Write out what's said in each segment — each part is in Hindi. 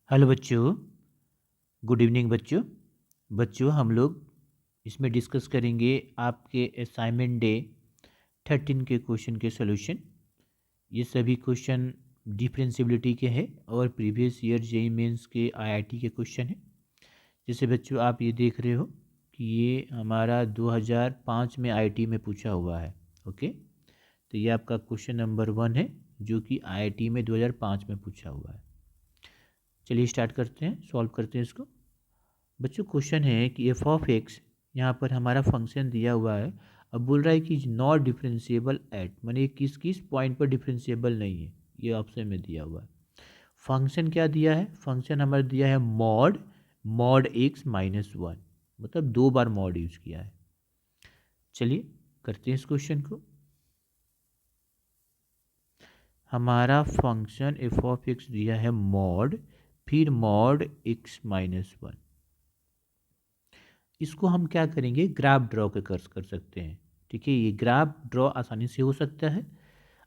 हेलो बच्चों, गुड इवनिंग बच्चों। हम लोग इसमें डिस्कस करेंगे आपके असाइनमेंट डे 13 के क्वेश्चन के सॉल्यूशन। ये सभी क्वेश्चन डिफरेंशिएबिलिटी के हैं और प्रीवियस ईयर जेईई मेंस के आईआईटी के क्वेश्चन हैं। जैसे बच्चों आप ये देख रहे हो कि ये हमारा 2005 में आईआईटी में पूछा हुआ है। ओके, तो ये आपका क्वेश्चन नंबर 1 है जो कि आईआईटी में 2005 में पूछा हुआ है। चलिए स्टार्ट करते हैं, सॉल्व करते हैं इसको। बच्चों क्वेश्चन है कि एफ ऑफ एक्स, यहाँ पर हमारा फंक्शन दिया हुआ है। अब बोल रहा है कि इज नॉट डिफरेंशिएबल एट, माने किस किस पॉइंट पर डिफरेंशिएबल नहीं है, ये ऑप्शन में दिया हुआ है। फंक्शन क्या दिया है? फंक्शन हमारा दिया है mod mod x minus one, मतलब 2 बार मॉड यूज किया है। चलिए करते हैं इस क्वेश्चन को। हमारा फंक्शन एफ ऑफ एक्स दिया है मॉड, फिर मॉड एक्स माइनस वन। इसको हम क्या करेंगे, ग्राफ ड्रॉ कर सकते हैं। ठीक है, ये ग्राफ ड्रॉ आसानी से हो सकता है।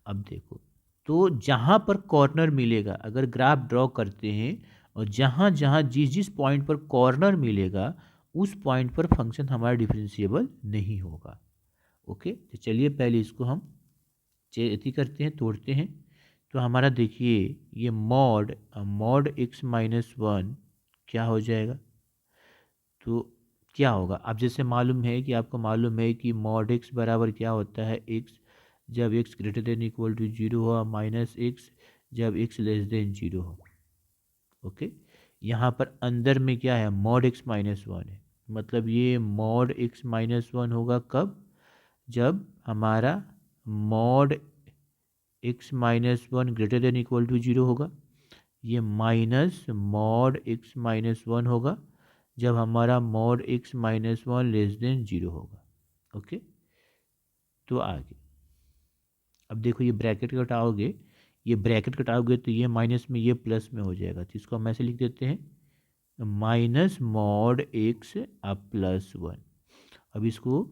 अब देखो, तो जहाँ पर कॉर्नर मिलेगा, अगर ग्राफ ड्रॉ करते हैं और जहाँ जहाँ जिस जिस पॉइंट पर कॉर्नर मिलेगा उस पॉइंट पर फंक्शन हमारा डिफरेंशिएबल नहीं होगा। ओके, तो चलिए पहले इसको हम चेती करते हैं, तोड़ते हैं। तो हमारा देखिए ये mod mod x minus one क्या हो जाएगा, तो क्या होगा। अब जैसे मालूम है कि आपको मालूम है कि मॉड एक्स बराबर क्या होता है, एक्स जब x greater than equal to zero हो, माइनस एक्स जब एक्स लेस देन जीरो हो। ओके, यहाँ पर अंदर में क्या है, मॉड एक्स माइनस वन है, मतलब ये मॉड एक्स माइनस वन होगा कब, जब हमारा mod x minus one greater than equal to zero होगा। ये minus mod x minus one होगा जब हमारा mod x minus one less than zero होगा। ओके, तो आगे अब देखो ये ब्रैकेट घटाओगे, ये ब्रैकेट घटाओगे तो ये माइनस में ये प्लस में हो जाएगा, तो इसको हम ऐसे लिख देते हैं माइनस मॉड एक्स अब प्लस वन। अब इसको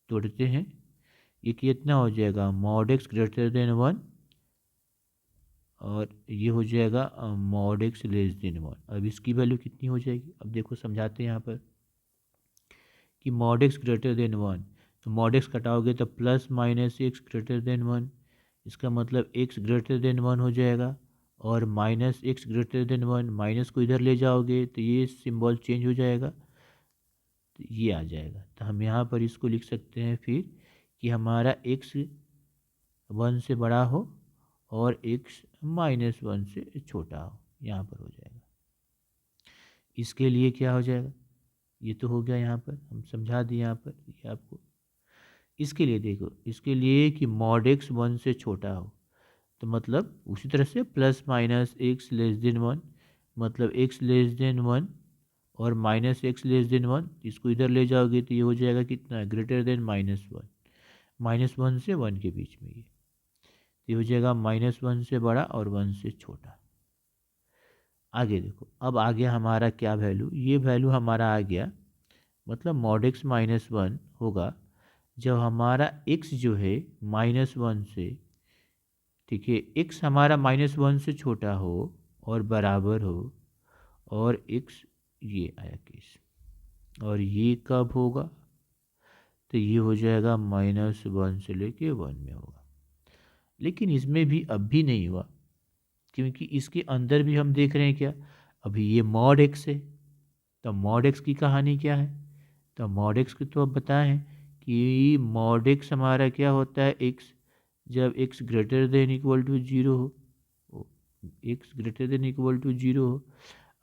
तोड़ते हैं, ये कितना हो जाएगा, mod x greater then one और ये हो जाएगा mod x less then one. अब इसकी वैल्यू कितनी हो जाएगी, अब देखो समझाते हैं यहाँ पर कि mod x greater then one, तो मॉड एक्स कटाओगे तो plus minus x greater then one, इसका मतलब एक्स ग्रेटर देन वन हो जाएगा, और minus x greater then one, minus को इधर ले जाओगे तो ये सिंबल चेंज हो जाएगा, तो ये आ जाएगा। तो हम यहाँ पर इसको लिख सकते हैं फिर कि हमारा एक्स वन से बड़ा हो और एक्स माइनस वन से छोटा हो, यहाँ पर हो जाएगा। इसके लिए क्या हो जाएगा, ये तो हो गया, यहाँ पर हम समझा दिए यहाँ पर ये आपको। इसके लिए देखो, इसके लिए कि मॉड एक्स वन से छोटा हो, तो मतलब उसी तरह से plus minus x less then one, मतलब एक्स लेस देन वन और minus x less then one, इसको इधर ले जाओगे तो ये हो जाएगा कितना, greater than minus one, minus one से वन के बीच में ये हो जाएगा माइनस वन से बड़ा और वन से छोटा। आगे देखो, अब आ गया हमारा क्या वैल्यू, ये वैल्यू हमारा आ गया, मतलब मॉड एक्स माइनस वन होगा जब हमारा x जो है माइनस वन से, ठीक है, x हमारा माइनस वन से छोटा हो और बराबर हो, और x ये आया केस, और ये कब होगा, तो ये हो जाएगा माइनस वन से लेके वन में होगा। लेकिन इसमें भी अब भी नहीं हुआ, क्योंकि इसके अंदर भी हम देख रहे हैं क्या, अभी ये मॉड एक्स है, तो मॉड एक्स की कहानी क्या है, तो मॉड एक्स की तो अब बताएं कि मॉड एक्स हमारा क्या होता है, एक्स जब x greater than equal to zero हो, x greater than equal to zero हो,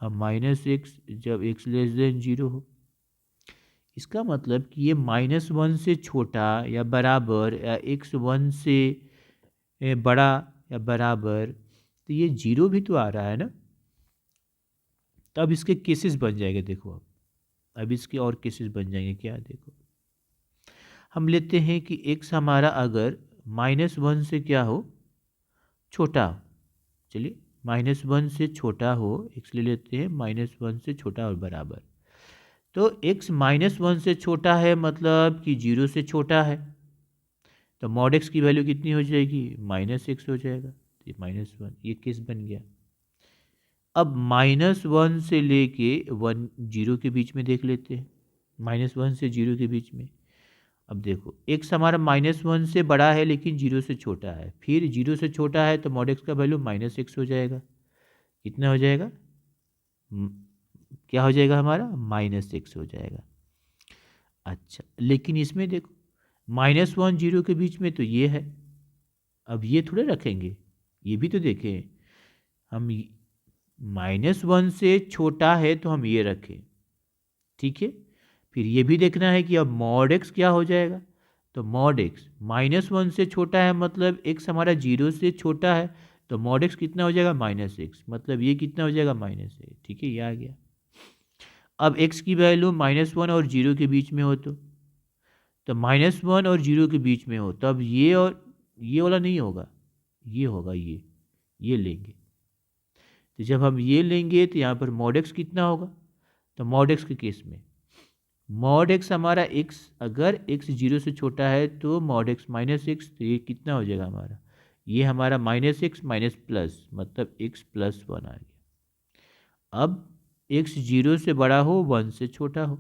अब माइनस एक्स जब एक्स लेस देन जीरो हो। इसका मतलब कि ये माइनस वन से छोटा या बराबर या एक्स वन से बड़ा या बराबर, तो ये जीरो भी तो आ रहा है ना। तो अब इसके केसेस बन जाएंगे, देखो अब इसके और केसेस बन जाएंगे क्या, देखो हम लेते हैं कि x हमारा अगर माइनस वन से क्या हो, छोटा हो, चलिए माइनस वन से छोटा हो, x ले लेते हैं माइनस वन से छोटा और बराबर, तो x माइनस वन से छोटा है मतलब कि जीरो से छोटा है, तो मॉड x की वैल्यू कितनी हो जाएगी, माइनस एक्स हो जाएगा, ये माइनस वन, ये केस बन गया। अब -1 से लेके 1 0 के बीच में देख लेते हैं, -1 से 0 के बीच में। अब देखो x हमारा -1 से बड़ा है लेकिन 0 से छोटा है, फिर 0 से छोटा है तो mod x का वैल्यू -x हो जाएगा। कितना हो जाएगा? क्या हो जाएगा हमारा? -x हो जाएगा। अच्छा, लेकिन इसमें देखो -1 0 के बीच में तो ये है, अब ये थोड़े रखेंगे, ये भी तो देखें हम। -1 से छोटा है तो हम ये रखें, ठीक है। फिर ये भी देखना है कि अब mod x क्या हो जाएगा। तो mod x -1 से छोटा है, मतलब x हमारा 0 से छोटा है, तो mod x कितना हो जाएगा? -x, मतलब ये कितना हो जाएगा? -a, ठीक है, ये आ गया। अब x की वैल्यू -1 और 0 के बीच में हो तो -1 और 0 के बीच में हो, तब ये और ये वाला नहीं होगा, ये होगा, ये लेंगे। तो जब हम ये लेंगे तो यहाँ पर mod x कितना होगा? तो mod x के केस में mod x हमारा x, अगर x 0 से छोटा है तो mod x -x, तो ये कितना हो जाएगा हमारा? ये हमारा -x माइनस प्लस, मतलब x +1 आ गया। अब x 0 से बड़ा हो 1 से छोटा हो,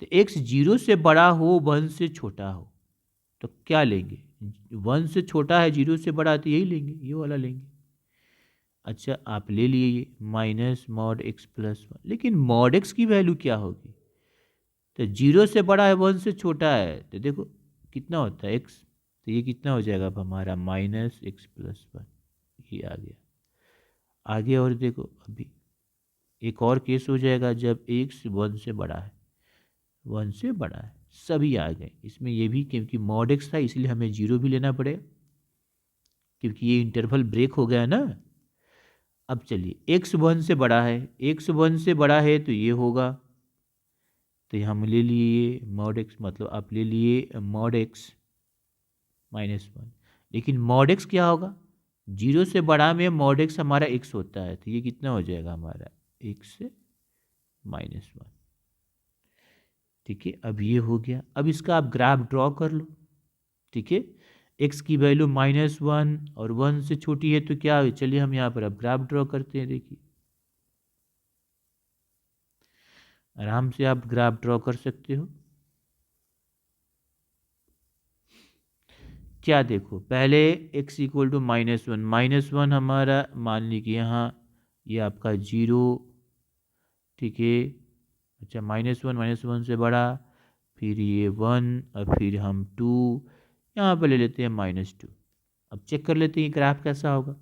तो x 0 से बड़ा हो 1 से छोटा हो तो क्या लेंगे? 1 से छोटा है 0 से बड़ा, तो यही लेंगे, ये वाला लेंगे। अच्छा, आप ले लिए ये -mod x +1, लेकिन mod x की वैल्यू क्या होगी? तो 0 से बड़ा है 1 से छोटा है, तो देखो कितना होता है x, तो ये कितना हो जाएगा अब हमारा -x +1, ये आ गया। आगे और देखो, अभी एक और केस हो जाएगा जब x 1 से बड़ा है, 1 से बड़ा है, सभी आ गए इसमें। ये भी क्योंकि mod x था इसलिए हमें 0 भी लेना पड़ेगा, क्योंकि ये इंटरवल ब्रेक हो गया ना। अब चलिए x 1 से बड़ा है, x 1 से बड़ा है तो ये होगा, तो हम ले लिए mod x, मतलब आप ले लिए mod x -1, लेकिन mod x क्या होगा? 0 से बड़ा में mod x हमारा x होता है, तो ये कितना हो जाएगा हमारा? x -1, ठीक है। अब ये हो गया, अब इसका आप ग्राफ ड्रॉ कर लो, ठीक है। x की वैल्यू -1 और 1 से छोटी है तो क्या है? चलिए हम यहाँ पर अब ग्राफ ड्रॉ करते हैं, देखिए आराम से आप ग्राफ ड्रॉ कर सकते हो। क्या देखो, पहले x = -1 हमारा मान लीजिए यहाँ, ये आपका 0, ठीक है। अच्छा, -1 से बड़ा, फिर ये 1 और फिर हम 2, यहाँ पर ले लेते हैं -2। अब चेक कर लेते हैं ये ग्राफ कैसा होगा।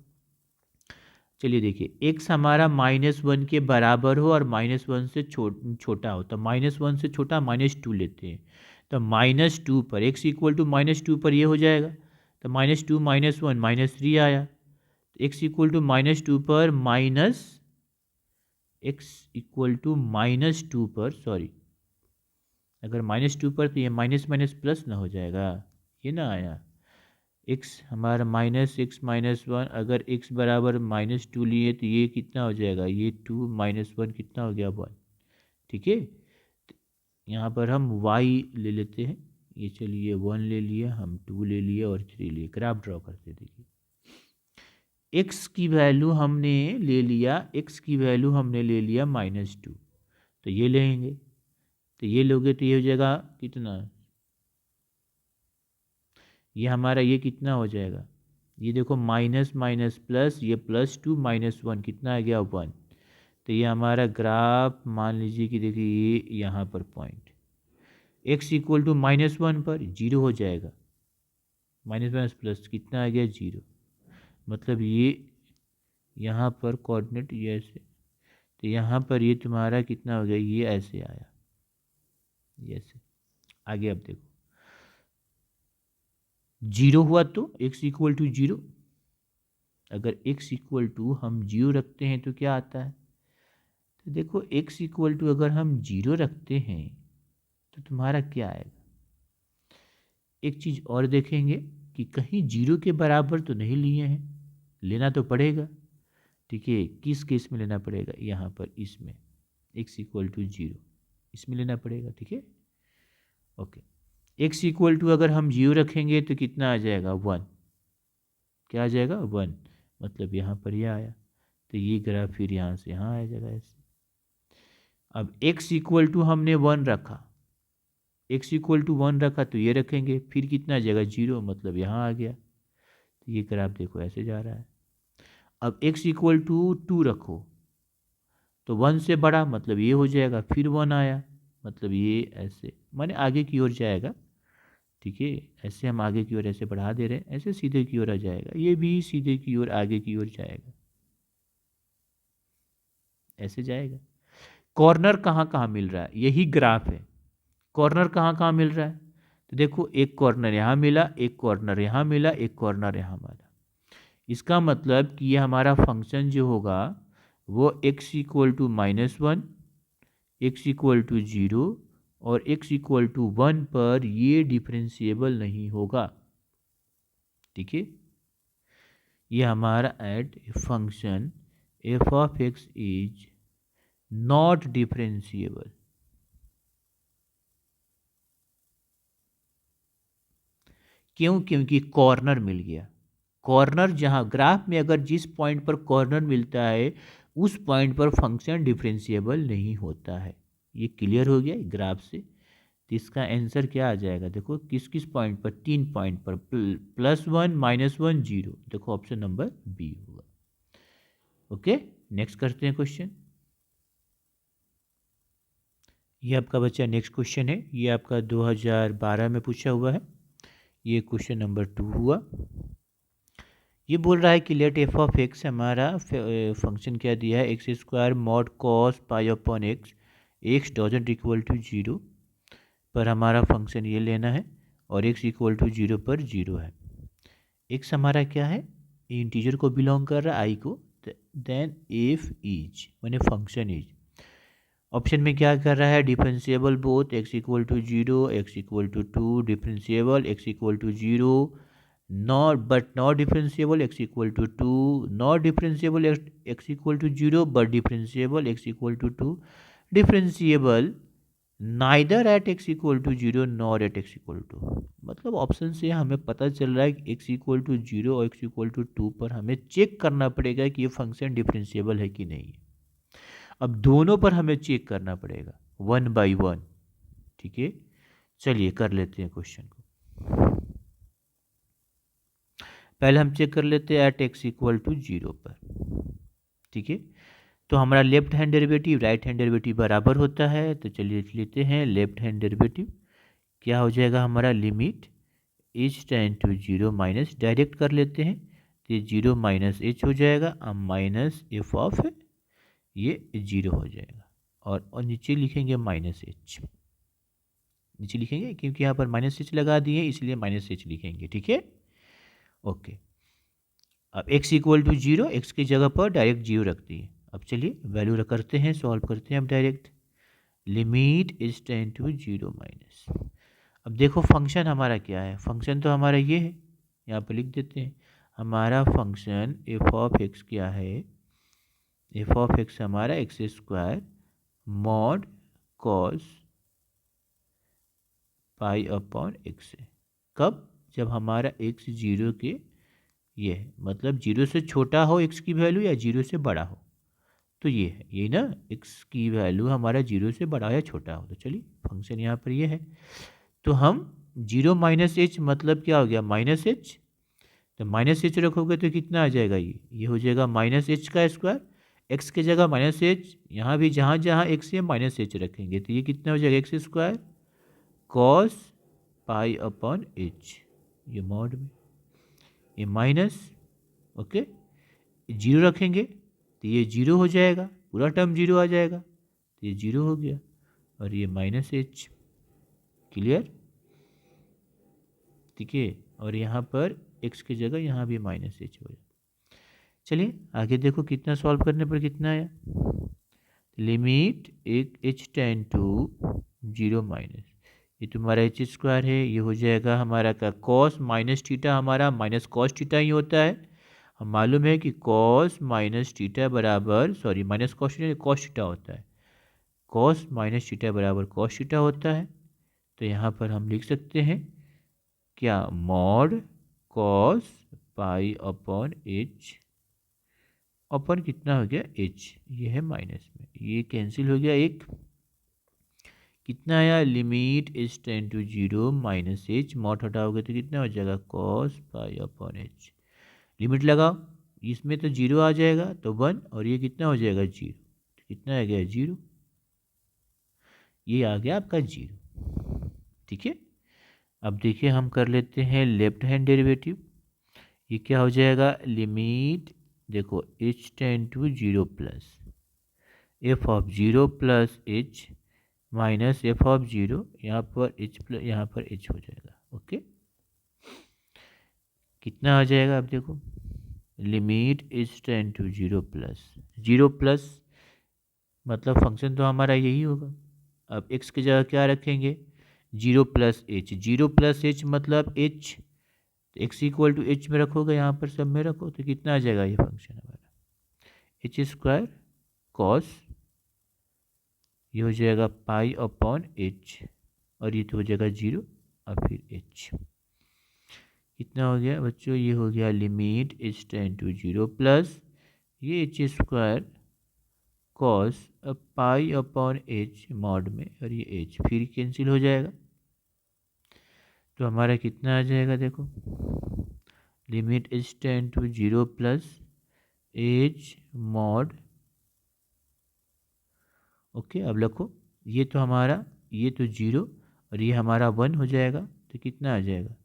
चलिए देखिए, x हमारा -1 के बराबर हो और -1 से छोटा हो, तो -1 से छोटा -2 लेते हैं, तो -2 पर x = -2 पर ये हो जाएगा, तो -2 -1 -3 आया, x = -2 पर -2 पर, सॉरी, अगर -2 पर तो ये माइनस माइनस प्लस ना हो जाएगा, ये ना आया। x हमारा -x -1, अगर x बराबर -2 लिए तो ये कितना हो जाएगा? ये 2 -1 कितना हो गया? 1, ठीक है। यहाँ पर हम y ले लेते हैं, ये चलिए 1 ले लिया, हम 2 ले लिए और 3 लिए। ग्राफ ड्रॉ करते, देखिए x की वैल्यू हमने ले लिया, x की वैल्यू हमने ले लिया -2, तो ये लेंगे, तो ये लोगे तो ये हो जाएगा कितना? ये हमारा ये कितना हो जाएगा? ये देखो माइनस माइनस प्लस, ये +2 -1 कितना आ गया? 1। तो ये हमारा ग्राफ मान लीजिए कि देखिए ये यहाँ पर पॉइंट x = -1 पर 0 हो जाएगा, माइनस माइनस प्लस कितना आ गया? 0, मतलब ये यहाँ पर कोऑर्डिनेट ये ऐसे, तो यहाँ पर ये तुम्हारा कितना हो गया? ये ऐसे आया, ये ऐसे। आगे अब देखो 0 हुआ तो x = 0, अगर x = हम 0 रखते हैं तो क्या आता है? तो देखो x = अगर हम 0 रखते हैं तो तुम्हारा क्या आएगा? एक चीज़ और देखेंगे कि कहीं 0 के बराबर तो नहीं लिए हैं, लेना तो पड़ेगा, ठीक है। किस केस में लेना पड़ेगा? यहाँ पर इसमें x = 0, इसमें लेना पड़ेगा, ठीक है। ओके, x = अगर हम 0 रखेंगे तो कितना आ जाएगा? 1, क्या आ जाएगा? 1, मतलब यहाँ पर यह आया, तो ये ग्राफ फिर यहाँ से यहाँ आ जाएगा ऐसे। अब x इक्वल टू हमने 1 रखा, x इक्वल टू 1 रखा तो ये रखेंगे, फिर कितना आ जाएगा 0, मतलब यहाँ आ गया। तो ये ग्राफ देखो ऐसे जा रहा है। अब x इक्वल टू 2 रखो तो 1 से बड़ा, मतलब ये हो जाएगा, फिर 1 आया, मतलब ये ऐसे माने आगे की ओर जाएगा। ठीक है, ऐसे हम आगे की ओर ऐसे बढ़ा दे रहे हैं, ऐसे सीधे की ओर आ जाएगा, ये भी सीधे की ओर आगे की ओर जाएगा, ऐसे जाएगा। कॉर्नर कहाँ कहाँ मिल रहा है, यही ग्राफ है। कॉर्नर कहाँ कहाँ मिल रहा है, तो देखो एक कॉर्नर यहाँ मिला, एक कॉर्नर यहाँ मिला, एक कॉर्नर यहाँ मिला। इसका मतलब कि ये हमारा फंक्शन जो होगा वो x equal to -1, x equal to 0 और x इक्वल टू 1 पर ये डिफरेंशिएबल नहीं होगा। ठीक है, ये हमारा at function f of x is not differentiable. क्यों? क्योंकि कॉर्नर मिल गया। कॉर्नर जहां ग्राफ में अगर जिस पॉइंट पर कॉर्नर मिलता है उस पॉइंट पर फंक्शन डिफरेंशिएबल नहीं होता है। ये क्लियर हो गया ग्राफ से। तो इसका आंसर क्या आ जाएगा, देखो किस किस पॉइंट पर, 3 पॉइंट पर, +1, -1, 0। देखो ऑप्शन नंबर बी होगा। ओके, नेक्स्ट करते हैं क्वेश्चन। ये आपका बच्चा नेक्स्ट क्वेश्चन है, ये आपका 2012 में पूछा हुआ है। ये क्वेश्चन नंबर 2 हुआ। ये बोल रहा है कि लेट एफ ऑफ एक्स, हमारा फंक्शन क्या दिया है, x² mod cos pi upon x, x doesn't equal to 0 पर हमारा फंक्शन ये लेना है और x इक्वल टू 0 पर 0 है। x हमारा क्या है, इंटीजर को बिलोंग कर रहा है, i को। देन एफ इज मैंने फंक्शन इज, ऑप्शन में क्या कर रहा है, differentiable both x equal to 0, x equal to 2, differentiable x equal to 0, not but not differentiable x equal to 2, not differentiable x equal to 0 but differentiable x equal to 2, differentiable neither at x equal to 0 nor at x equal to। मतलब ऑप्शन से हमें पता चल रहा है कि x इक्वल टू 0 और x इक्वल टू 2 पर हमें चेक करना पड़ेगा कि ये फंक्शन डिफरेंशिएबल है कि नहीं है। अब दोनों पर हमें चेक करना पड़ेगा 1 बाई 1। ठीक है, चलिए कर लेते हैं क्वेश्चन को। पहले हम चेक कर लेते हैं एट x इक्वल टू 0 पर। ठीक है, तो हमारा left hand derivative right hand derivative बराबर होता है, तो चलिए लेते हैं लेफ्ट हैंड डेरिवेटिव। क्या हो जाएगा हमारा, limit h tend to 0 minus, direct कर लेते हैं तो ये 0 माइनस h हो जाएगा, अब माइनस एफ ऑफ ये 0 हो जाएगा, और नीचे लिखेंगे माइनस h, नीचे लिखेंगे क्योंकि यहाँ पर माइनस h लगा दिए इसलिए माइनस h लिखेंगे। ठीक है, ओके। अब x इक्वल टू 0, एक्स की जगह पर डायरेक्ट 0 रख दिए। अब चलिए वैल्यू करते हैं, सॉल्व करते हैं अब direct. Limit is tend to 0 minus, अब देखो फंक्शन हमारा क्या है, फंक्शन तो हमारा ये है, यहाँ पर लिख देते हैं हमारा फंक्शन एफ ऑफ एक्स क्या है, एफ ऑफ एक्स हमारा x² mod cos pi upon x है। कब, जब हमारा x 0 के ये है, मतलब 0 से छोटा हो x की वैल्यू या 0 से बड़ा हो, तो ये है, यही ना, x की वैल्यू हमारा 0 से बड़ा या छोटा हो। तो चलिए फंक्शन यहाँ पर ये है, तो हम 0 माइनस एच मतलब क्या हो गया, माइनस एच, तो माइनस एच रखोगे तो कितना आ जाएगा, ये हो जाएगा माइनस एच का स्क्वायर, एक्स की जगह माइनस एच, यहाँ भी जहाँ जहाँ एक्स है माइनस एच रखेंगे तो ये कितना हो जाएगा, x² cos pi upon H, ये मॉड में ये माइनस, ओके, 0 रखेंगे तो ये 0 हो जाएगा, पूरा टर्म 0 आ जाएगा, तो ये 0 हो गया, और ये माइनस एच, क्लियर। ठीक है, और यहाँ पर x की जगह यहाँ भी माइनस एच हो जाए। चलिए आगे देखो कितना सॉल्व करने पर कितना आया, लिमिट एक h टेंड टू 0 माइनस, ये तुम्हारा h² है, ये हो जाएगा हमारा का कॉस माइनस थीटा, हमारा माइनस कॉस थीटा ही होता है। हम मालूम है कि कॉस माइनस थीटा बराबर, sorry minus cos theta cos theta होता है, कॉस माइनस थीटा बराबर कॉस थीटा होता है। तो यहाँ पर हम लिख सकते हैं क्या, mod cos pi upon h upon कितना हो गया h, ये है माइनस में, ये कैंसिल हो गया, एक कितना आया limit h tend to 0 minus h, mod हटाओगे तो कितना हो जाएगा cos pi upon h। Limit लगाओ, इसमें तो 0 आ जाएगा तो 1 और ये कितना हो जाएगा 0, तो कितना आ गया 0, ये आ गया आपका 0। ठीक है, अब देखिए हम कर लेते हैं लेफ्ट हैंड डेरिवेटिव। ये क्या हो जाएगा लिमिट, देखो h tend to 0 plus f of 0 plus h minus f of 0, यहाँ पर h प्लस यहाँ पर h हो जाएगा। ओके, कितना आ जाएगा अब देखो limit h tend to 0 plus मतलब फंक्शन तो हमारा यही होगा। अब x की जगह क्या रखेंगे 0 प्लस एच, 0 प्लस एच मतलब h, तो x इक्वल टू एच में रखोगे, यहाँ पर सब में रखो तो कितना आ जाएगा ये फंक्शन हमारा एच स्क्वायर कॉस, ये हो जाएगा पाई अपॉन एच, और ये तो हो जाएगा 0 और फिर h। कितना हो गया बच्चों, ये हो गया limit h tend to 0 plus ये h square cos pi upon h mod में, और ये एच फिर कैंसिल हो जाएगा, तो हमारा कितना आ जाएगा देखो limit h tend to 0 plus H mod. Okay, अब लिखो ये तो हमारा, ये तो 0 और ये हमारा 1 हो जाएगा, तो कितना आ जाएगा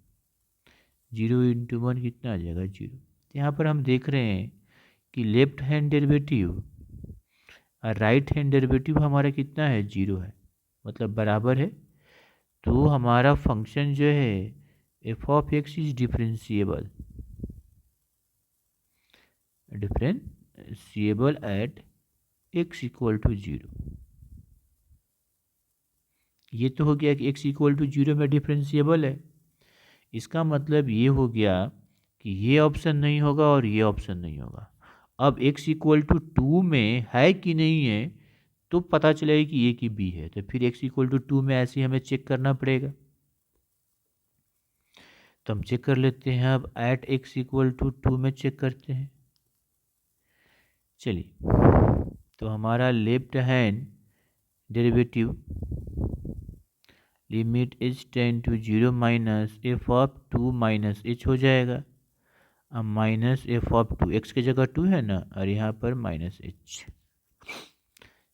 0 इंटू 1 कितना आ जाएगा 0। तो यहाँ पर हम देख रहे हैं कि लेफ्ट हैंड डेरिवेटिव और राइट हैंड डेरिवेटिव हमारा कितना है 0 है, मतलब बराबर है। तो हमारा फंक्शन जो है f of x is differentiable at x equal to 0। ये तो हो गया कि x इक्वल टू 0 में डिफरेंशिएबल है, इसका मतलब ये हो गया कि ये ऑप्शन नहीं होगा और ये ऑप्शन नहीं होगा। अब x इक्वल टू 2 में है कि नहीं है तो पता चलेगा कि ये कि b है, तो फिर x इक्वल टू 2 में ऐसे हमें चेक करना पड़ेगा। तो हम चेक कर लेते हैं, अब एट x इक्वल टू 2 में चेक करते हैं। चलिए, तो हमारा left hand derivative limit h tend to 0 minus f of 2 minus h हो जाएगा। अब माइनस एफ ऑफ 2, x की जगह 2 है ना, और यहाँ पर माइनस h।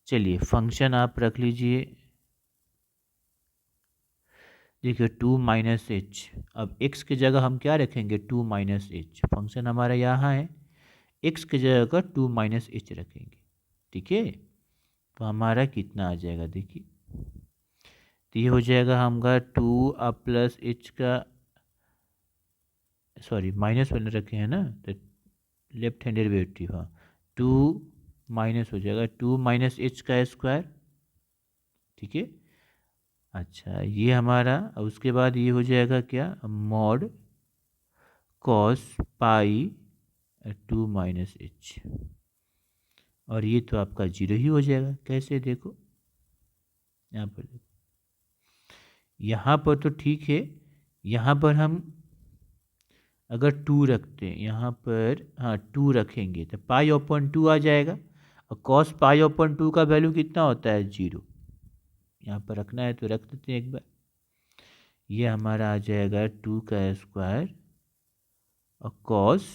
चलिए फंक्शन आप रख लीजिए, देखिए 2 माइनस एच, अब x की जगह हम क्या रखेंगे 2 माइनस एच, फंक्शन हमारा यहाँ है, x की जगह का 2 माइनस एच रखेंगे। ठीक है, तो हमारा कितना आ जाएगा देखिए, तो ये हो जाएगा हमारा 2 अब प्लस एच का, सॉरी माइनस वन रखे हैं ना, तो लेफ्ट हैंड डेरिवेटिव, हाँ 2 माइनस हो जाएगा 2 माइनस एच का स्क्वायर। ठीक है, अच्छा ये हमारा, उसके बाद ये हो जाएगा क्या मॉड कॉस पाई 2 माइनस एच, और ये तो आपका 0 ही हो जाएगा। कैसे देखो यहाँ पर, देखो यहाँ पर तो ठीक है, यहाँ पर हम अगर 2 रखते हैं यहाँ पर, हाँ 2 रखेंगे तो पाई ओपन 2 आ जाएगा, और कॉस पाई ओपन 2 का वैल्यू कितना होता है 0। यहाँ पर रखना है तो रख देते हैं एक बार, ये हमारा आ जाएगा 2 का स्क्वायर और कॉस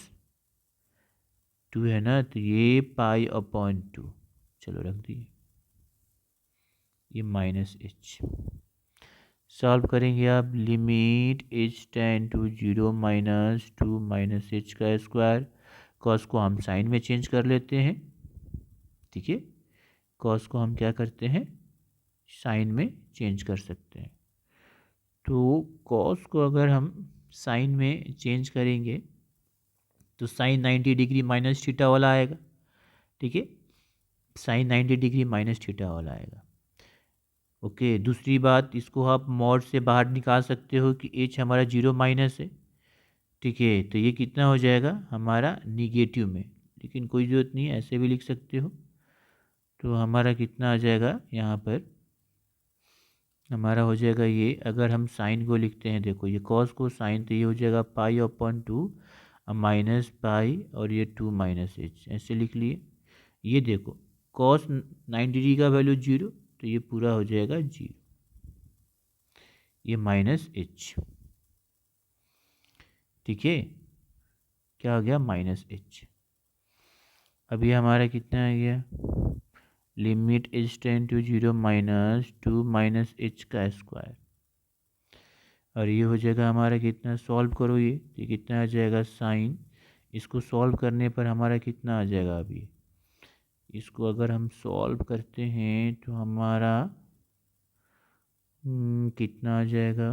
2 है ना, तो ये पाई अपॉन 2, चलो रख दिए, ये माइनस एच। सॉल्व करेंगे आप, limit h tend to 0 minus 2 minus H का स्क्वायर, कॉस को हम साइन में चेंज कर लेते हैं। ठीक है, कॉस को हम क्या करते हैं साइन में चेंज कर सकते हैं, तो कॉस को अगर हम साइन में चेंज करेंगे तो साइन 90 डिग्री माइनस थीटा वाला आएगा। ठीक है, साइन 90 डिग्री माइनस थीटा वाला आएगा। ओके, दूसरी बात, इसको आप मॉड से बाहर निकाल सकते हो कि h हमारा 0 माइनस है। ठीक है, तो ये कितना हो जाएगा हमारा निगेटिव में, लेकिन कोई ज़रूरत नहीं है, ऐसे भी लिख सकते हो। तो हमारा कितना आ जाएगा यहाँ पर, हमारा हो जाएगा ये, अगर हम साइन को लिखते हैं, देखो ये कॉस को साइन, तो ये हो जाएगा पाई अपॉन 2, माइनस पाई और ये 2 माइनस एच, ऐसे लिख लिए। ये देखो कॉस 90 डिग्री का वैल्यू 0, तो ये पूरा हो जाएगा 0, ये माइनस एच। ठीक है, क्या हो गया, माइनस एच। अभी हमारा कितना आ गया, limit H tend to 0 minus 2 minus H का स्क्वायर, और ये हो जाएगा हमारा कितना, सॉल्व करो ये कितना आ जाएगा साइन, इसको सॉल्व करने पर हमारा कितना आ जाएगा, अभी इसको अगर हम सॉल्व करते हैं तो हमारा कितना आ जाएगा,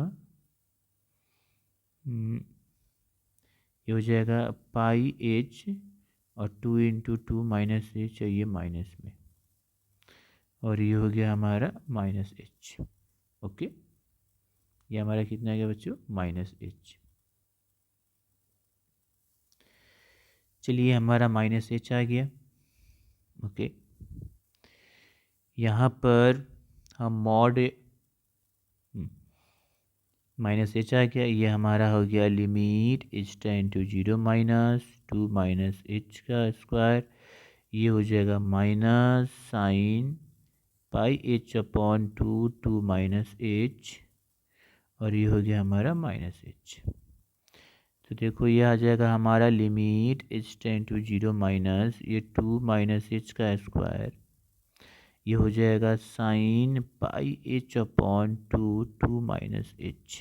ये हो जाएगा पाई एच और 2 इंटू 2 माइनस एच, और ये माइनस में, और ये हो गया हमारा माइनस एच। ओके, ये हमारा कितना आ गया बच्चों, माइनस एच। चलिए हमारा माइनस एच आ गया। ओके, यहाँ पर हम मॉड माइनस एच आ गया, ये हमारा हो गया limit H tend to 0 minus 2 minus H का स्क्वायर, ये हो जाएगा minus sine pi H upon 2 minus H, और ये हो गया हमारा माइनस एच। तो देखो ये आ जाएगा हमारा limit H tend to 0 minus ये 2 माइनस एच का स्क्वायर, ये हो जाएगा sine pi H upon 2 minus H,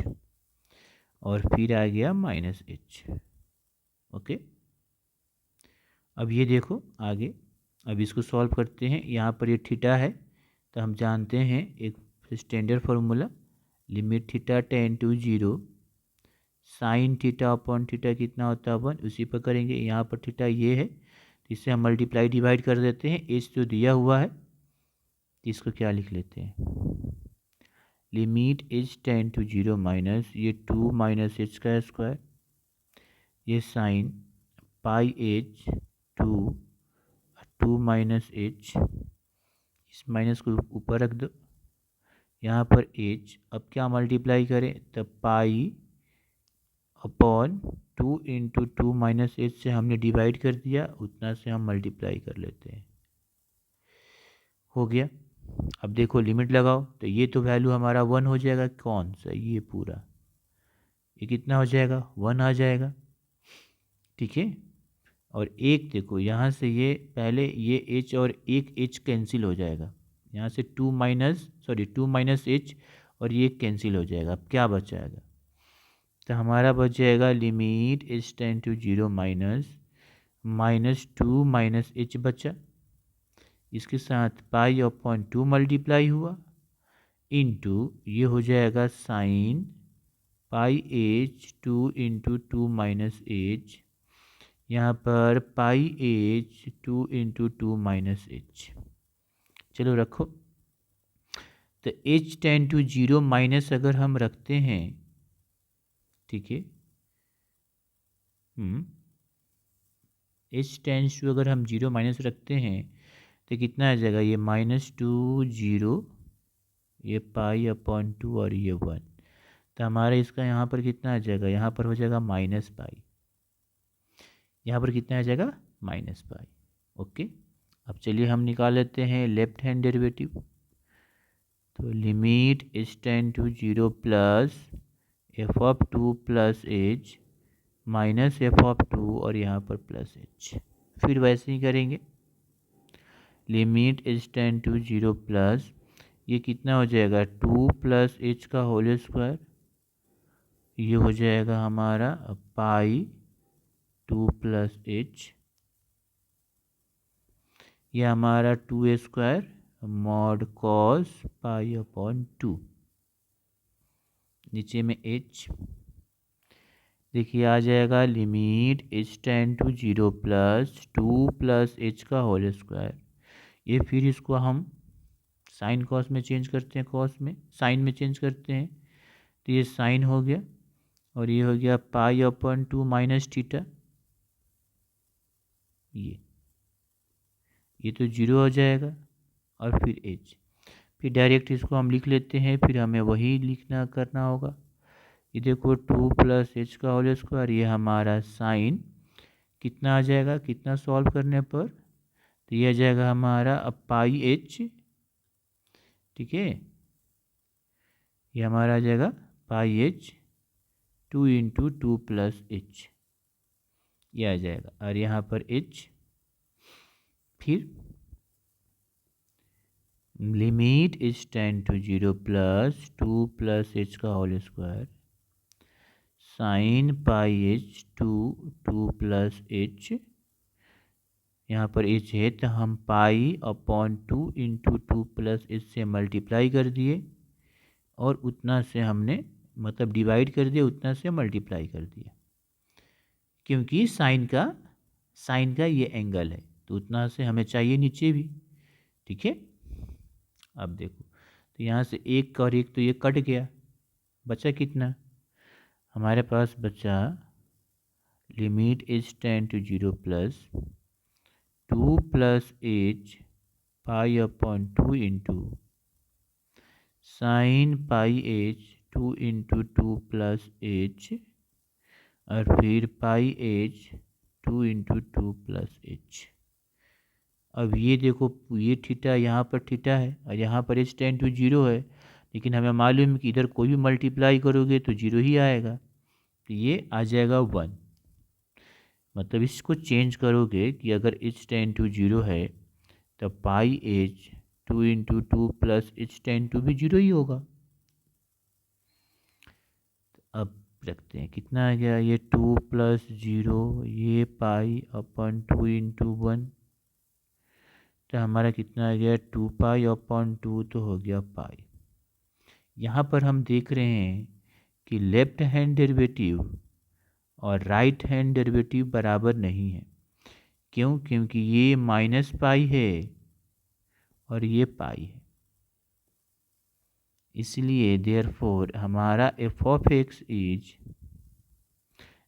और फिर आ गया माइनस एच। ओके, अब ये देखो आगे, अब इसको सॉल्व करते हैं। यहाँ पर ये थीटा है, तो हम जानते हैं एक standard formula, limit theta tend to 0 sine theta upon theta कितना होता है 1, उसी पर करेंगे। यहाँ पर थीटा ये है, तो इससे हम मल्टीप्लाई डिवाइड कर देते हैं, एच जो दिया हुआ है, तो इसको क्या लिख लेते हैं, limit H tend to 0 minus ये 2 माइनस एच का स्क्वायर, ये sine pi H 2 minus H, इस माइनस को ऊपर रख दो, यहाँ पर एच, अब क्या मल्टीप्लाई करें, तब पाई अपॉन 2 इंटू 2 माइनस एच से हमने डिवाइड कर दिया, उतना से हम मल्टीप्लाई कर लेते हैं, हो गया। अब देखो लिमिट लगाओ, तो ये तो वैल्यू हमारा 1 हो जाएगा, कौन सा, ये पूरा, ये कितना हो जाएगा, 1 आ जाएगा। ठीक है, और एक देखो यहाँ से ये पहले ये एच और एक एच कैंसिल हो जाएगा, यहाँ से 2 माइनस एच और ये कैंसिल हो जाएगा, अब क्या बचाएगा, तो हमारा बच जाएगा limit H tend to 0 minus 2 minus H बचा, इसके साथ पाई अपॉन 2 मल्टीप्लाई हुआ, इंटू ये हो जाएगा sine pi H 2 into 2 minus H, यहाँ पर pi H 2 into 2 minus H, चलो रखो। तो एच टेंड टू 0 माइनस अगर हम रखते हैं, ठीक है, एच टेंड्स टू अगर हम 0 माइनस रखते हैं तो कितना आ जाएगा, ये -2 0, ये पाई अपॉन 2 और ये 1, तो हमारा इसका यहाँ पर कितना आ जाएगा, यहाँ पर हो जाएगा माइनस पाई, यहाँ पर कितना आ जाएगा, माइनस पाई। ओके, अब चलिए हम निकाल लेते हैं लेफ्ट हैंड डेरिवेटिव, तो limit H tend to 0 plus f of 2 plus H minus f of 2 और यहाँ पर प्लस एच, फिर वैसे ही करेंगे, limit H tend to 0 plus ये कितना हो जाएगा 2 प्लस एच का होल स्क्वायर, ये हो जाएगा हमारा पाई 2 प्लस एच, ये हमारा 2 square mod cos pi upon 2, नीचे में एच, देखिए आ जाएगा limit H tend to 0 plus 2 plus H का होल स्क्वायर, ये फिर इसको हम साइन कॉस में चेंज करते हैं, कॉस में साइन में चेंज करते हैं, तो ये साइन हो गया, और ये हो गया पाई अपॉन 2 माइनस थीटा, ये तो 0 हो जाएगा, और फिर एच, फिर डायरेक्ट इसको हम लिख लेते हैं, फिर हमें वही लिखना करना होगा, ये देखो 2 प्लस एच का होल स्क्वायर, ये हमारा साइन कितना आ जाएगा, कितना सॉल्व करने पर, तो ये आ जाएगा हमारा अब पाई एच, ठीक है, ये हमारा आ जाएगा पाई एच 2 × 2 + h, ये आ जाएगा। और यहाँ पर h, फिर limit is tend to 0 + 2 + h का whole square sine pi H 2 + h, यहाँ पर h है तो हम π/2 × 2 + h से मल्टीप्लाई कर दिए और उतना से हमने मतलब डिवाइड कर दिया, उतना से मल्टीप्लाई कर दिया, क्योंकि साइन का ये एंगल है तो उतना से हमें चाहिए नीचे भी, ठीक है। अब देखो तो यहाँ से एक और एक तो ये कट गया, बचा कितना, हमारे पास बचा limit is tend to 0 + 2 + h π/2 × sine pi H 2 × 2 + h और फिर पाई एच 2 × 2 + h। अब ये देखो ये थीटा यहाँ पर थीटा है और यहाँ पर h टेंड टू 0 है, लेकिन हमें मालूम है कि इधर कोई भी मल्टीप्लाई करोगे तो 0 ही आएगा, तो ये आ जाएगा 1। मतलब इसको चेंज करोगे कि अगर h टेंड टू 0 है तो पाई एच 2 × 2 + h टेंड टू भी 0 ही होगा। अब रखते हैं कितना आ गया, ये 2 + 0, ये π/2 × 1, तो हमारा कितना आ गया 2π/2, तो हो गया पाई। यहाँ पर हम देख रहे हैं कि लेफ्ट हैंड डेरिवेटिव और राइट हैंड डेरिवेटिव बराबर नहीं है। क्यों? क्योंकि ये -π है और ये पाई है, इसलिए देयरफॉर हमारा f(x) is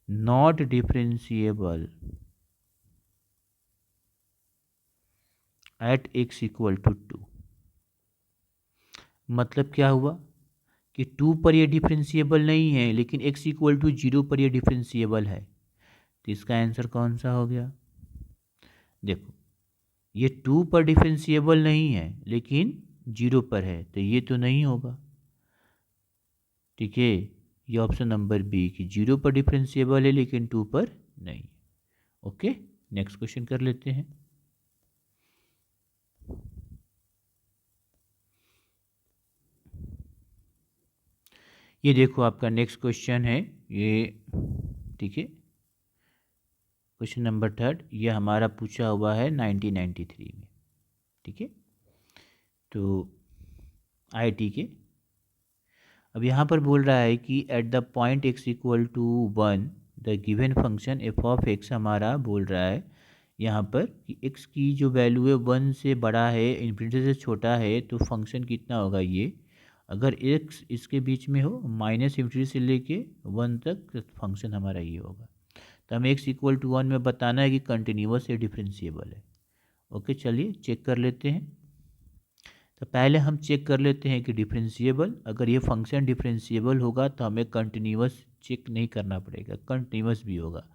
not differentiable at x = 2। मतलब क्या हुआ कि 2 पर ये डिफरेंशिएबल नहीं है, लेकिन x = 0 पर ये डिफरेंशिएबल है, तो इसका आंसर कौन सा हो गया, देखो ये 2 पर डिफरेंशिएबल नहीं है लेकिन 0 पर है, तो ये तो नहीं होगा, ठीक है। ये ऑप्शन नंबर बी कि 0 पर डिफरेंशिएबल है लेकिन 2 पर नहीं। ओके, नेक्स्ट क्वेश्चन कर लेते हैं। ये देखो आपका नेक्स्ट क्वेश्चन है ये, ठीक है, क्वेश्चन नंबर 3, ये हमारा पूछा हुआ है 1993 में, ठीक है, तो IIT के। अब यहाँ पर बोल रहा है कि at the point x = 1 the given function f(x) हमारा बोल रहा है यहाँ पर कि x की जो वैल्यू है 1 से बड़ा है, इन्फिनिटी से छोटा है, तो फंक्शन कितना होगा ये, अगर x इसके बीच में हो -∞ से लेके 1 तक, तो फंक्शन हमारा ये होगा। तो हमें x = 1 में बताना है कि कंटिन्यूअस या डिफरेंशिएबल है। ओके, चलिए चेक कर लेते हैं। तो पहले हम चेक कर लेते हैं कि डिफरेंशिएबल, अगर ये फंक्शन डिफरेंशिएबल होगा तो हमें कंटिन्यूअस चेक नहीं करना पड़ेगा, कंटिन्यूअस भी होगा।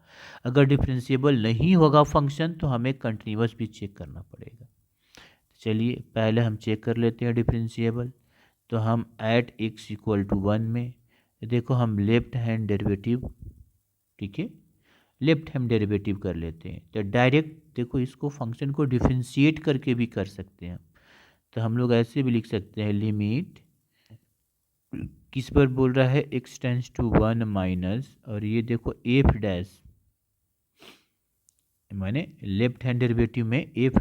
अगर डिफरेंशिएबल नहीं होगा फंक्शन तो हमें कंटिन्यूअस भी चेक करना पड़ेगा। चलिए पहले हम चेक कर लेते हैं डिफरेंशिएबल। तो हम एट x = 1 में देखो हम लेफ्ट हैंड डेरिवेटिव, ठीक है, लेफ्ट हैंड डेरिवेटिव कर लेते हैं। तो डायरेक्ट देखो इसको फंक्शन को डिफरेंशिएट करके भी कर सकते हैं, तो हम लोग ऐसे भी लिख सकते हैं लिमिट किस पर बोल रहा है, x टेंड्स टू 1 माइनस, और ये देखो f' माने लेफ्ट हैंड डेरिवेटिव में f'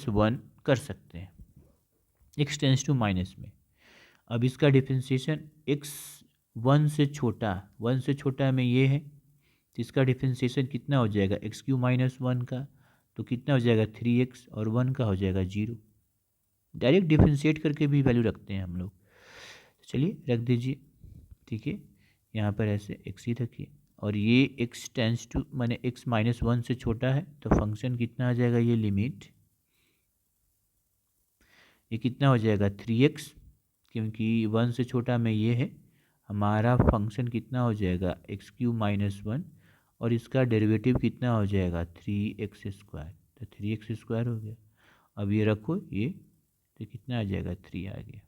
1 कर सकते हैं x टेंड्स टू माइनस में। अब इसका डिफरेंशिएशन x 1 से छोटा में ये है, तो इसका डिफरेंशिएशन कितना हो जाएगा x³ - 1 का, तो कितना हो जाएगा 3x, और 1 का हो जाएगा 0। डायरेक्ट डिफरेंशिएट करके भी वैल्यू रखते हैं हम लोग, चलिए रख दीजिए, ठीक है, यहाँ पर ऐसे x ही रखिए, और ये x टेंड्स टू माने x -1 से छोटा है, तो फंक्शन कितना आ जाएगा, ये लिमिट ये कितना हो जाएगा 3x, क्योंकि 1 से छोटा में ये है, हमारा फंक्शन कितना हो जाएगा x³ - 1, और इसका डेरिवेटिव कितना हो जाएगा 3x स्क्वायर, तो 3x स्क्वायर हो गया। अब ये रखो ये, तो कितना आ जाएगा 3 आ गया।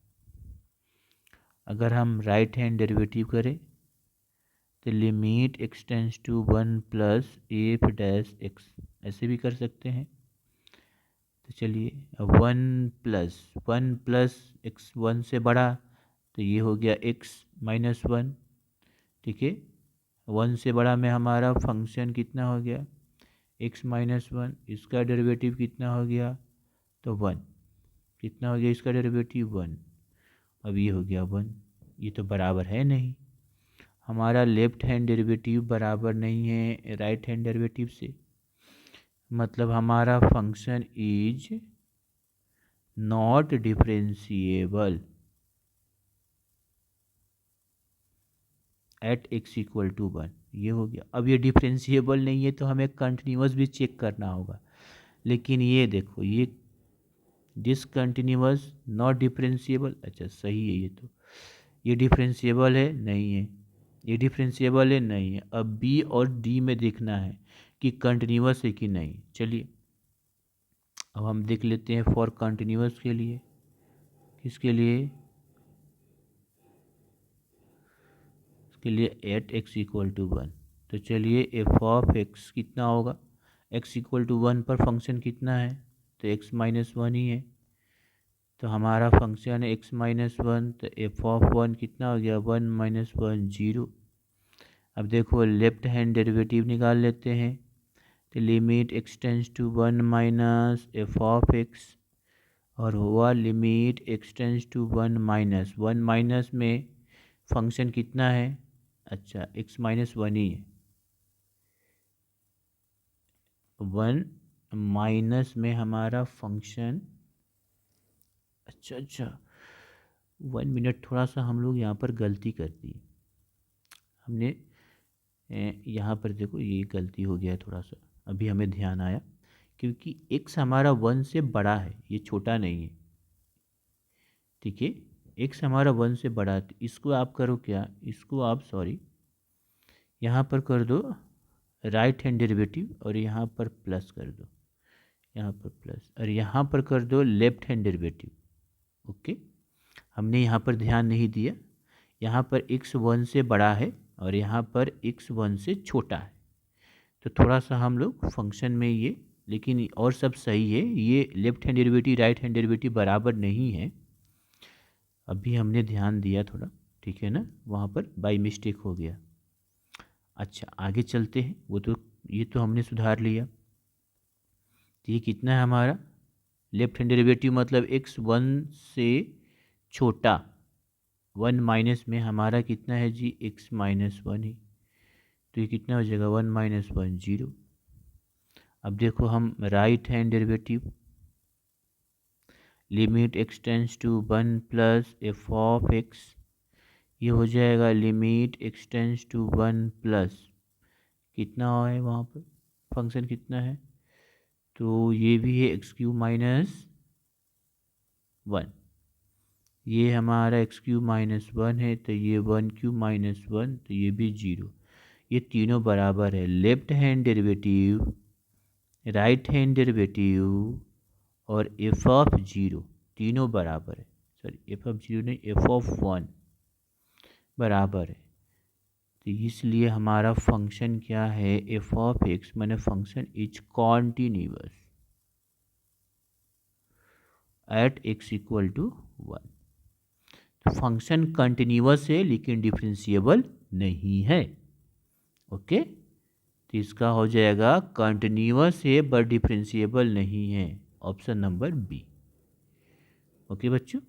अगर हम राइट हैंड डेरिवेटिव करें तो limit x tends to 1 plus f dash x, ऐसे भी कर सकते हैं। तो चलिए 1 प्लस एक्स 1 से बड़ा, तो ये हो गया x माइनस 1। ठीक है, 1 से बड़ा में हमारा फंक्शन कितना हो गया x माइनस 1, इसका डेरिवेटिव कितना हो गया तो 1, कितना हो गया इसका डेरिवेटिव 1। अब ये हो गया 1, ये तो बराबर है नहीं, हमारा लेफ्ट हैंड डेरिवेटिव बराबर नहीं है राइट हैंड डेरिवेटिव से, मतलब हमारा function is not differentiable at x equal to 1। ये हो गया। अब ये डिफरेंशिएबल नहीं है तो हमें कंटिन्यूअस भी चेक करना होगा, लेकिन ये देखो ये डिसकंटिन्यूअस नॉट डिफरेंशिएबल, अच्छा सही है, ये तो ये डिफरेंशिएबल है नहीं है, ये डिफरेंशिएबल है नहीं है। अब बी और डी में देखना है कि कंटिन्यूअस है कि नहीं। चलिए अब हम देख लेते हैं फॉर कंटिन्यूअस के लिए, किसके लिए, इसके लिए एट एक्स इक्वल टू 1। तो चलिए एफ ऑफ एक्स कितना होगा, एक्स इक्वल टू 1 पर फंक्शन कितना है तो एक्स माइनस 1 ही है, तो हमारा फंक्शन है एक्स माइनस 1, तो एफ ऑफ 1 कितना हो गया 1 माइनस 1 0। अब देखो लेफ्ट हैंड डेरिवेटिव निकाल लेते हैं, तो limit x tends to 1 minus f of x, और हुआ limit x tends to 1 minus 1 minus में फंक्शन कितना है, अच्छा एक्स माइनस 1 ही है, 1 माइनस में हमारा फंक्शन, अच्छा 1 मिनट, थोड़ा सा हम लोग यहाँ पर गलती कर दी हमने, यहाँ पर देखो ये गलती हो गया है थोड़ा सा, अभी हमें ध्यान आया, क्योंकि x हमारा 1 से बड़ा है, ये छोटा नहीं है। ठीक है, x हमारा 1 से बड़ा है, इसको आप करो क्या, इसको आप यहाँ पर कर दो राइट हैंड डेरिवेटिव, और यहाँ पर प्लस कर दो, यहाँ पर प्लस, और यहाँ पर कर दो लेफ्ट हैंड डेरिवेटिव। ओके, हमने यहाँ पर ध्यान नहीं दिया, यहाँ पर x 1 से बड़ा है और यहाँ पर x 1 से छोटा है, तो थोड़ा सा हम लोग फंक्शन में ये, लेकिन और सब सही है, ये left hand derivative right hand derivative बराबर नहीं है, अभी हमने ध्यान दिया थोड़ा, ठीक है ना, वहाँ पर बाई मिस्टेक हो गया। अच्छा आगे चलते हैं, वो तो ये तो हमने सुधार लिया। तो ये कितना है हमारा लेफ्ट हैंड डेरिवेटिव, मतलब x 1 से छोटा, 1 माइनस में हमारा कितना है जी x माइनस 1 ही, तो ये कितना हो जाएगा 1 माइनस 1 0। अब देखो हम right hand derivative, limit x tends to 1 plus f of x, ये हो जाएगा limit x tends to 1 plus कितना है वहाँ पर फंक्शन कितना है, तो ये भी है एक्स क्यूब माइनस 1, ये हमारा एक्स क्यूब माइनस 1 है, तो ये 1 क्यूब माइनस 1, तो ये भी 0, ये तीनों बराबर है। Left hand derivative right hand derivative और एफ ऑफ 0 तीनों बराबर है, सॉरी एफ ऑफ 0 नहीं, एफ ऑफ 1 बराबर है, तो इसलिए हमारा फंक्शन क्या है एफ ऑफ एक्स, मैंने function is continuous at x equal to 1। तो फंक्शन कंटिन्यूअस है लेकिन डिफरेंशिएबल नहीं है। ओके, तो इसका हो जाएगा कंटिन्यूअस है बट डिफरेंशिएबल नहीं है, ऑप्शन नंबर बी। ओके बच्चों।